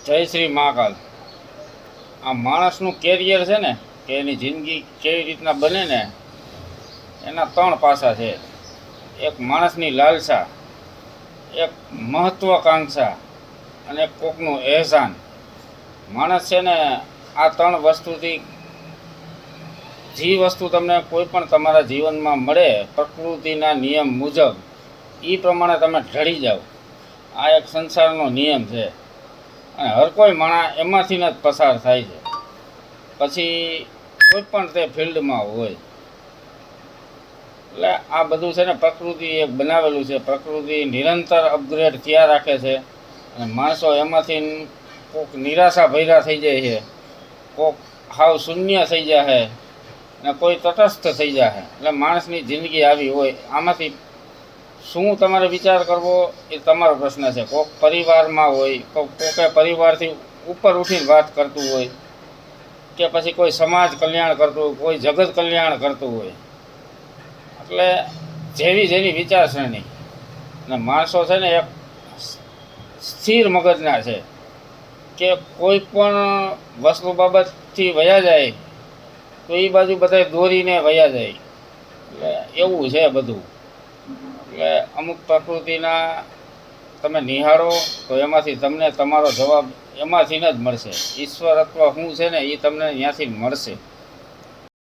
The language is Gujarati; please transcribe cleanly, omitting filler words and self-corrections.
જય શ્રી મહાકાલ. આ માણસનું કેરિયર છે ને, કે એની જિંદગી કેવી રીતના બને ને, એના ત્રણ પાસા છે. એક માણસની લાલસા, એક મહત્વાકાંક્ષા અને એક કોકનું એહસાન. માણસ છે ને, આ ત્રણ વસ્તુથી જે વસ્તુ તમને કોઈ પણ તમારા જીવનમાં મળે પ્રકૃતિના નિયમ મુજબ, એ પ્રમાણે તમે ઢળી જાઓ. આ એક સંસારનો નિયમ છે અને હર કોઈ માણસ એમાંથી જ પસાર થાય છે. પછી કોઈ પણ તે ફિલ્ડમાં હોય, એટલે આ બધું છે ને પ્રકૃતિ એક બનાવેલું છે. પ્રકૃતિ નિરંતર અપગ્રેડ થયા રાખે છે અને માણસો એમાંથી કોઈક નિરાશા ભર્યા થઈ જાય છે, કોઈક હાવ શૂન્ય થઈ જાય અને કોઈ તટસ્થ થઈ જાય. એટલે માણસની જિંદગી આવી હોય. આમાંથી શું તમારે વિચાર કરવો એ તમારો પ્રશ્ન છે. કોઈક પરિવારમાં હોય, કોઈક પરિવારથી ઉપર ઉઠીને વાત કરતું હોય, કે પછી કોઈ સમાજ કલ્યાણ કરતું હોય, કોઈ જગત કલ્યાણ કરતું હોય. એટલે જેવી જેની વિચારસરણી. અને માણસો છે ને એક સ્થિર મગજના છે, કે કોઈ પણ વસ્તુ બાબતથી વયા જાય તો એ બાજુ બધા દોરીને વયા જાય. એટલે એવું છે બધું. એટલે અમુક પ્રકૃતિના તમે નિહાળો તો એમાંથી તમને તમારો જવાબ એમાંથી જ મળશે. ઈશ્વર અથવા શું છે ને એ તમને ત્યાંથી મળશે.